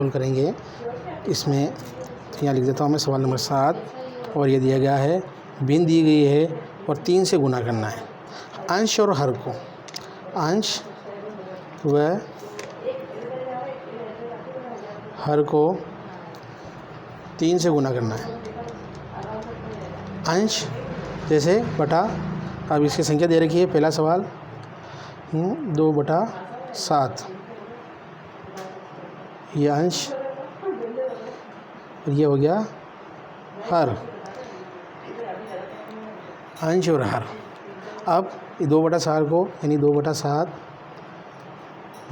Solve करेंगे। इसमें यहाँ लिख देता हूँ मैं सवाल नंबर 7 और ये दिया गया है बिन दी गई है और 3 से गुना करना है। अंश और हर को अंश व हर को 3 से गुना करना है। अंश जैसे बटा, अब इसकी संख्या दे रखी है। पहला सवाल 2/7 ये अंश और ये हो गया हर, अंश और हर। अब 2/7 को यानी 2/7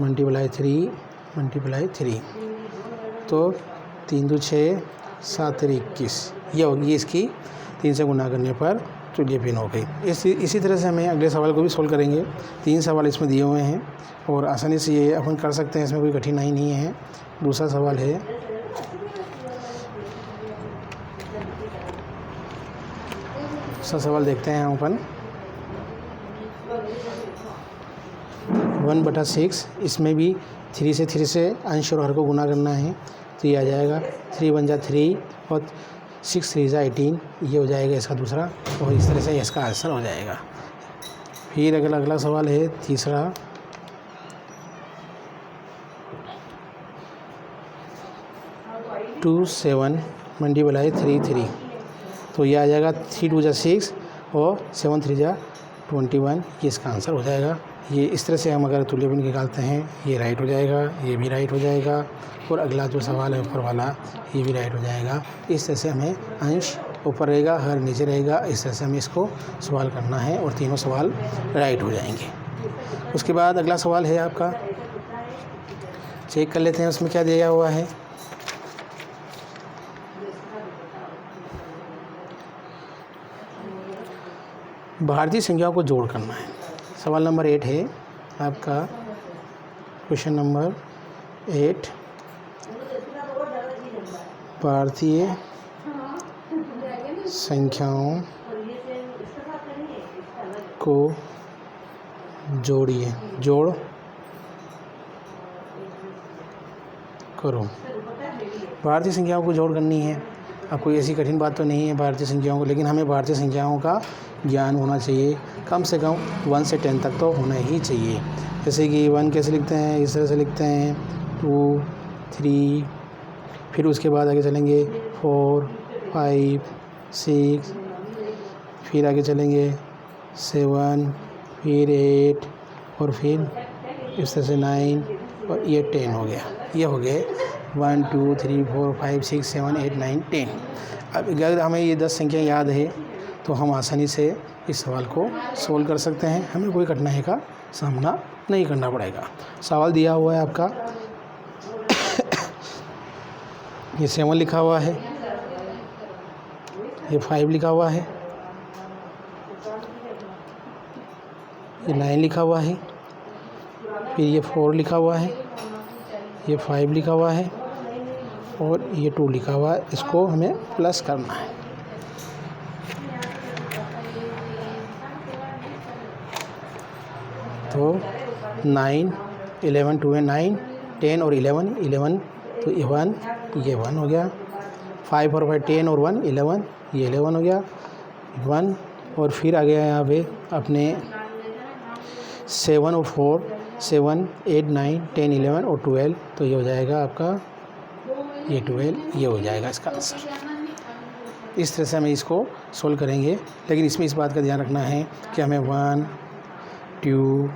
मल्टीप्लाई 3 तो 3 2 6 7 3 21 ये होगी इसकी 3 से गुना करने पर तुल्यपिन हो गई। इसी तरह से हमें अगले सवाल को भी सोल्व करेंगे। 3 सवाल इसमें दिए हुए हैं और आसानी से ये अपन कर सकते हैं, इसमें कोई कठिनाई नहीं है। दूसरा सवाल है देखते हैं हम अपन 1/6। इसमें भी 3 से अंश और हर को गुना करना है तो ये आ जाएगा 3 1 जा 3 और 6 3 जा 18 ये हो जाएगा इसका दूसरा, और इस तरह से इसका आंसर हो जाएगा। फिर अगला सवाल है तीसरा 2 7 मल्टीप्लाई 3 3 तो ये आ जाएगा 3 2 जा 6 और 7 3 जा 21 ये इसका आंसर हो जाएगा। ये इस तरह से हम अगर तुल्यपिन निकालते हैं ये राइट हो जाएगा, ये भी राइट हो जाएगा और अगला जो सवाल है ऊपर वाला ये भी राइट हो जाएगा। इस तरह से हमें अंश ऊपर रहेगा, हर नीचे रहेगा। इस तरह से हमें इसको सवाल करना है और तीनों सवाल राइट हो जाएंगे। उसके बाद अगला सवाल है आपका, चेक कर लेते हैं उसमें क्या दिया हुआ है। भारतीय संख्याओं को जोड़ करना है। सवाल नंबर 8 है आपका, क्वेश्चन नंबर 8 भारतीय संख्याओं को जोड़िए, जोड़ करो। भारतीय संख्याओं को जोड़ करनी है। अब कोई ऐसी कठिन बात तो नहीं है भारतीय संख्याओं को, लेकिन हमें भारतीय संख्याओं का ज्ञान होना चाहिए। कम से कम 1 से 10 तक तो होना ही चाहिए। जैसे कि 1 कैसे लिखते हैं, इस तरह से लिखते हैं 2 3, फिर उसके बाद आगे चलेंगे 4 5 6, फिर आगे चलेंगे 7, फिर 8 और फिर इस तरह से 9 और ये 10 हो गया। ये हो गए 1 2 3 4 5 6 7 8 9 10। अब अगर हमें ये 10 संख्या याद है तो हम आसानी से इस सवाल को सोल्व कर सकते हैं। हमें कोई कठिनाई का सामना नहीं करना पड़ेगा। सवाल दिया हुआ है आपका ये 7 लिखा हुआ है, ये 5 लिखा हुआ है, ये 9 लिखा हुआ है, फिर ये 4 लिखा हुआ है, ये 5 लिखा हुआ है और ये 2 लिखा हुआ है। इसको हमें प्लस करना है। तो 9 11 2 है 9 10 और 11 तो ये 1 हो गया। 5 और 5 10 और 1 11 ये 11 हो गया 1, और फिर आ गया यहाँ पे अपने 7 और 4 7 8 9 10 11 और 12 तो ये हो जाएगा आपका ये 12 ये हो जाएगा इसका आंसर। इस तरह से हमें इसको सोल्व करेंगे, लेकिन इसमें इस बात का ध्यान रखना है कि हमें 1 2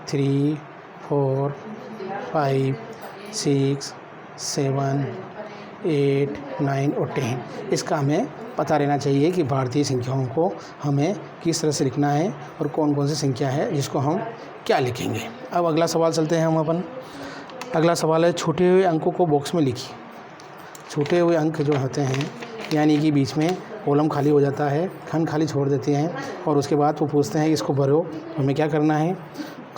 3 4 5 6 7 8 9 और 10 इसका हमें पता रहना चाहिए कि भारतीय संख्याओं को हमें किस तरह से लिखना है और कौन कौन सी संख्या है जिसको हम क्या लिखेंगे। अब अगला सवाल चलते हैं हम अपन। अगला सवाल है छूटे हुए अंकों को बॉक्स में लिखिए। छूटे हुए अंक जो होते हैं यानी कि बीच में कॉलम खाली हो जाता है, खंड खाली छोड़ देते हैं और उसके बाद वो पूछते हैं कि इसको भरो, तो हमें क्या करना है।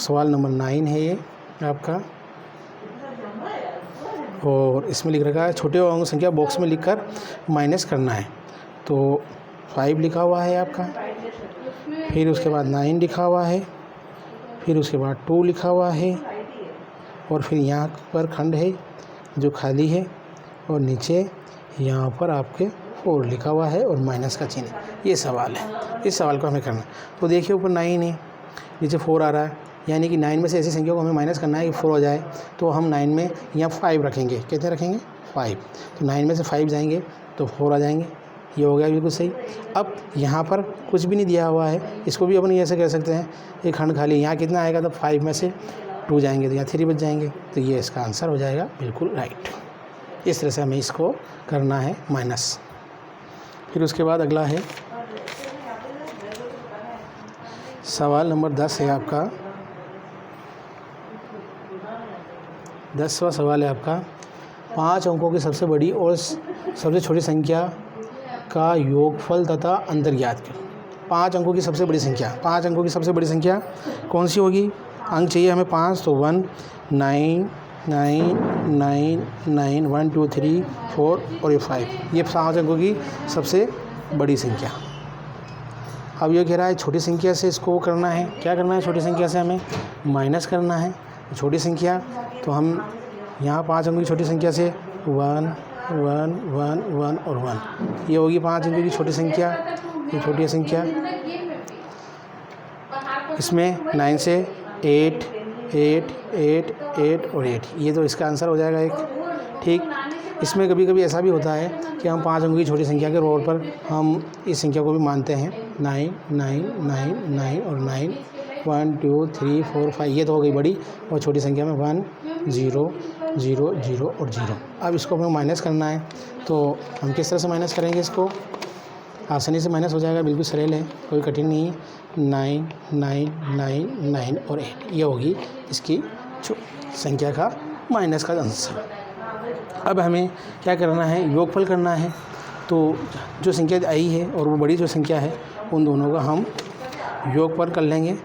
सवाल नंबर 9 है ये आपका, और इसमें लिख रखा है छोटे अंक संख्या बॉक्स में लिखकर माइनस करना है। तो 5 लिखा हुआ है आपका, फिर उसके बाद 9 लिखा हुआ है, फिर उसके बाद 2 लिखा हुआ है और फिर यहाँ पर खंड है जो खाली है और नीचे यहाँ पर आपके 4 लिखा हुआ है और माइनस का चिन्ह। ये सवाल है, इस सवाल को हमें करना है। तो देखिए ऊपर 9 है, नीचे 4 आ रहा है, यानी कि 9 में से ऐसी संख्या को हमें माइनस करना है कि 4 हो जाए। तो हम 9 में यहाँ 5 रखेंगे। कितने रखेंगे? 5। तो 9 में से 5 जाएंगे तो 4 आ जाएंगे। ये हो गया बिल्कुल सही। अब यहाँ पर कुछ भी नहीं दिया हुआ है, इसको भी अपन ऐसे कह सकते हैं, एक खंड खाली। यहाँ कितना आएगा? तो 5 में से 2 जाएंगे तो यहाँ 3 बच जाएंगे। तो ये इसका आंसर हो जाएगा बिल्कुल राइट। इस तरह से हमें इसको करना है माइनस। फिर उसके बाद अगला है सवाल नंबर 10 है आपका। 10वां सवाल है आपका, 5 अंकों की सबसे बड़ी और सबसे छोटी संख्या का योगफल तथा अंतर ज्ञात करें। 5 अंकों की सबसे बड़ी संख्या, 5 अंकों की सबसे बड़ी संख्या कौन सी होगी? अंक चाहिए हमें 5, तो 1 9 9 9 9 1 2 3 4 और ये 5, ये 5 अंकों की सबसे बड़ी संख्या। अब ये कह रहा है छोटी संख्या से इसको करना है। क्या करना है? छोटी संख्या से हमें माइनस करना है। छोटी संख्या तो हम यहाँ 5 अंकों की छोटी संख्या से 1 1 1 1 और 1, ये होगी 5 अंकों की छोटी संख्या। ये छोटी संख्या, इसमें 9 से 8 8 8 8 और 8, ये तो इसका आंसर हो जाएगा एक। ठीक, इसमें कभी कभी ऐसा भी होता है कि हम 5 अंकों की छोटी संख्या के रोल पर हम इस संख्या को भी मानते हैं। 9 9 9 9 और 9 1 2 3 4 5, ये तो हो गई बड़ी। और छोटी संख्या में 1 0 0 0 और 0। अब इसको हमें माइनस करना है, तो हम किस तरह से माइनस करेंगे? इसको आसानी से माइनस हो जाएगा, बिल्कुल सरल है, कोई कठिन नहीं है। 9 9 9 9 और 8, ये होगी इसकी संख्या का माइनस का आंसर। अब हमें क्या करना है? योगफल करना है। तो जो संख्या आई है और वो बड़ी जो संख्या है, उन दोनों का हम योगफल कर लेंगे।